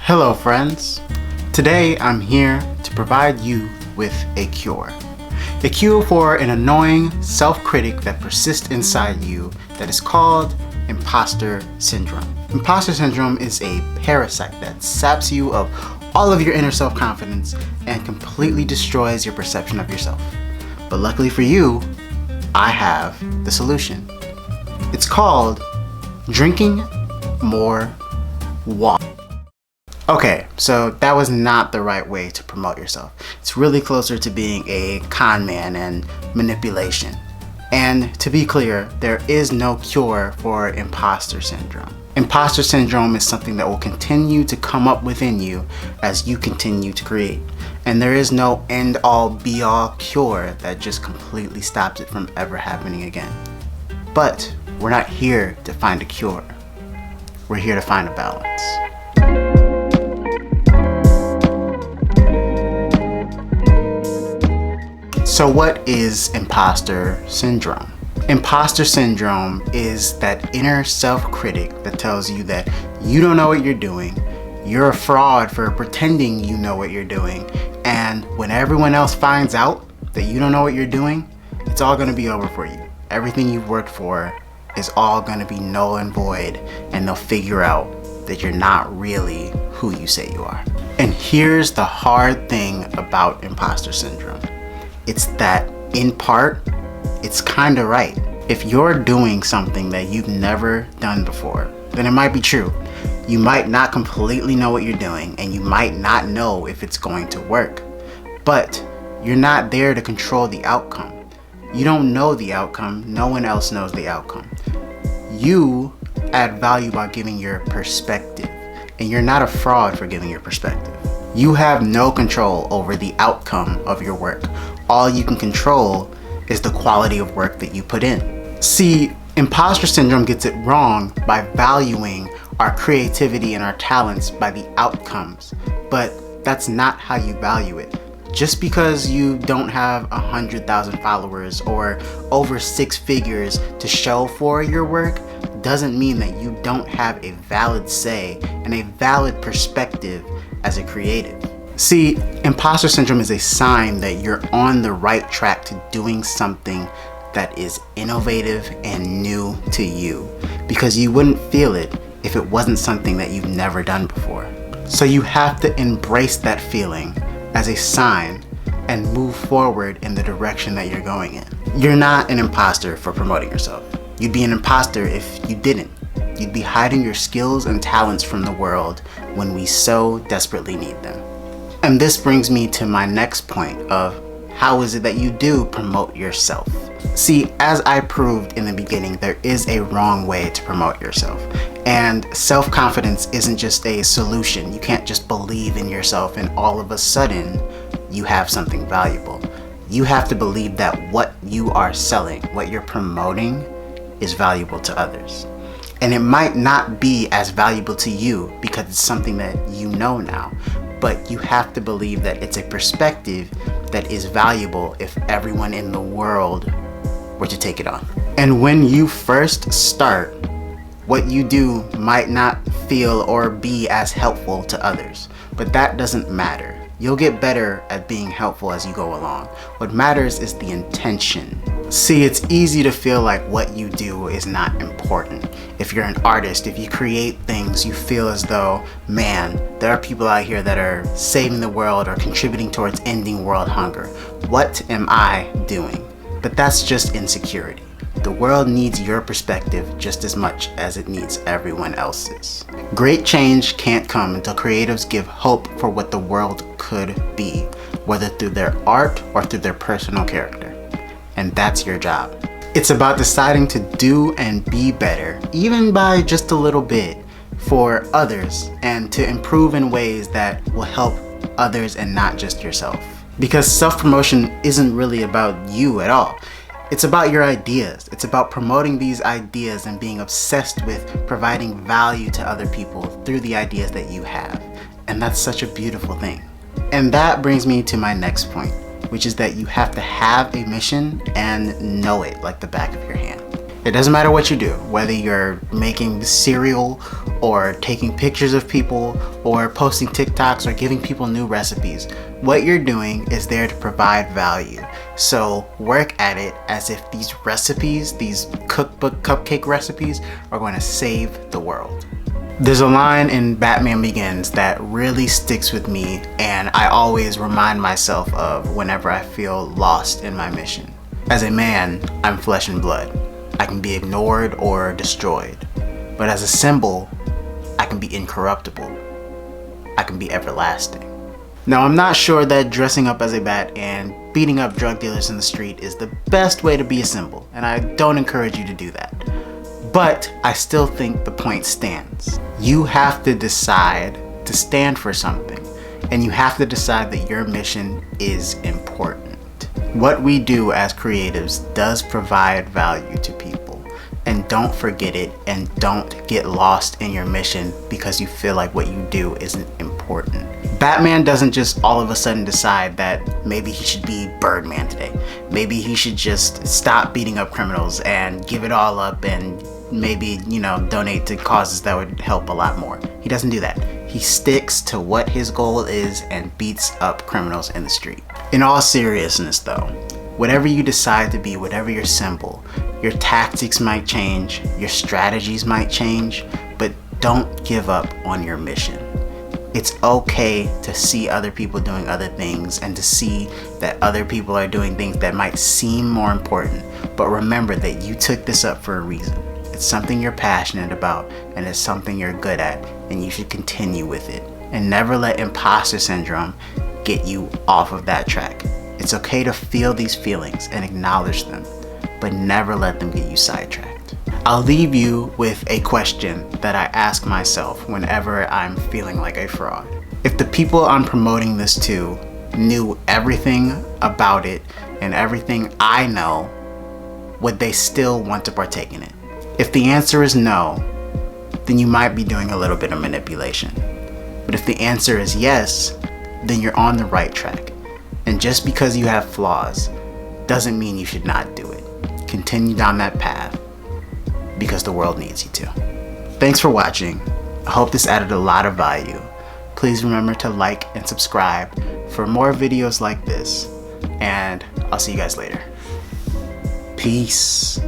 Hello friends, today I'm here to provide you with a cure. A cure for an annoying self-critic that persists inside you that is called imposter syndrome. Imposter syndrome is a parasite that saps you of all of your inner self-confidence and completely destroys your perception of yourself. But luckily for you, I have the solution. It's called drinking more water. Okay, so that was not the right way to promote yourself. It's really closer to being a con man and manipulation. And to be clear, there is no cure for imposter syndrome. Imposter syndrome is something that will continue to come up within you as you continue to create. And there is no end-all be-all cure that just completely stops it from ever happening again. But we're not here to find a cure. We're here to find a balance. So what is imposter syndrome? Imposter syndrome is that inner self-critic that tells you that you don't know what you're doing, you're a fraud for pretending you know what you're doing, and when everyone else finds out that you don't know what you're doing, it's all gonna be over for you. Everything you've worked for is all gonna be null and void, and they'll figure out that you're not really who you say you are. And here's the hard thing about imposter syndrome. It's that, in part, it's kinda right. If you're doing something that you've never done before, then it might be true. You might not completely know what you're doing, and you might not know if it's going to work. But you're not there to control the outcome. You don't know the outcome, no one else knows the outcome. You add value by giving your perspective, and you're not a fraud for giving your perspective. You have no control over the outcome of your work. All you can control is the quality of work that you put in. See, imposter syndrome gets it wrong by valuing our creativity and our talents by the outcomes, but that's not how you value it. Just because you don't have 100,000 followers or over 6 figures to show for your work doesn't mean that you don't have a valid say and a valid perspective as a creative. See, imposter syndrome is a sign that you're on the right track to doing something that is innovative and new to you, because you wouldn't feel it if it wasn't something that you've never done before. So you have to embrace that feeling as a sign and move forward in the direction that you're going in. You're not an imposter for promoting yourself. You'd be an imposter if you didn't. You'd be hiding your skills and talents from the world when we so desperately need them. And this brings me to my next point of how is it that you do promote yourself? See, as I proved in the beginning, there is a wrong way to promote yourself. And self-confidence isn't just a solution. You can't just believe in yourself and all of a sudden you have something valuable. You have to believe that what you are selling, what you're promoting, is valuable to others. And it might not be as valuable to you because it's something that you know now, but you have to believe that it's a perspective that is valuable if everyone in the world were to take it on. And when you first start, what you do might not feel or be as helpful to others, but that doesn't matter. You'll get better at being helpful as you go along. What matters is the intention. See, it's easy to feel like what you do is not important. If you're an artist, if you create things, you feel as though, man, there are people out here that are saving the world or contributing towards ending world hunger. What am I doing? But that's just insecurity. The world needs your perspective just as much as it needs everyone else's. Great change can't come until creatives give hope for what the world could be, whether through their art or through their personal character. And that's your job. It's about deciding to do and be better, even by just a little bit, for others, and to improve in ways that will help others and not just yourself. Because self-promotion isn't really about you at all. It's about your ideas. It's about promoting these ideas and being obsessed with providing value to other people through the ideas that you have. And that's such a beautiful thing. And that brings me to my next point, which is that you have to have a mission and know it like the back of your hand. It doesn't matter what you do, whether you're making cereal or taking pictures of people or posting TikToks or giving people new recipes. What you're doing is there to provide value. So work at it as if these recipes, these cookbook cupcake recipes, are going to save the world. There's a line in Batman Begins that really sticks with me, and I always remind myself of whenever I feel lost in my mission. As a man, I'm flesh and blood. I can be ignored or destroyed. But as a symbol, I can be incorruptible. I can be everlasting. Now, I'm not sure that dressing up as a bat and beating up drug dealers in the street is the best way to be a symbol, and I don't encourage you to do that. But I still think the point stands. You have to decide to stand for something, and you have to decide that your mission is important. What we do as creatives does provide value to people, and don't forget it, and don't get lost in your mission because you feel like what you do isn't important. Batman doesn't just all of a sudden decide that maybe he should be Birdman today. Maybe he should just stop beating up criminals and give it all up and maybe, donate to causes that would help a lot more. He doesn't do that. He sticks to what his goal is and beats up criminals in the street. In all seriousness though, whatever you decide to be, whatever your symbol, your tactics might change, your strategies might change, but don't give up on your mission. It's okay to see other people doing other things and to see that other people are doing things that might seem more important, but remember that you took this up for a reason. It's something you're passionate about, and it's something you're good at, and you should continue with it. And never let imposter syndrome get you off of that track. It's okay to feel these feelings and acknowledge them, but never let them get you sidetracked. I'll leave you with a question that I ask myself whenever I'm feeling like a fraud. If the people I'm promoting this to knew everything about it and everything I know, would they still want to partake in it? If the answer is no, then you might be doing a little bit of manipulation. But if the answer is yes, then you're on the right track. And just because you have flaws doesn't mean you should not do it. Continue down that path because the world needs you to. Thanks for watching. I hope this added a lot of value. Please remember to like and subscribe for more videos like this. And I'll see you guys later. Peace.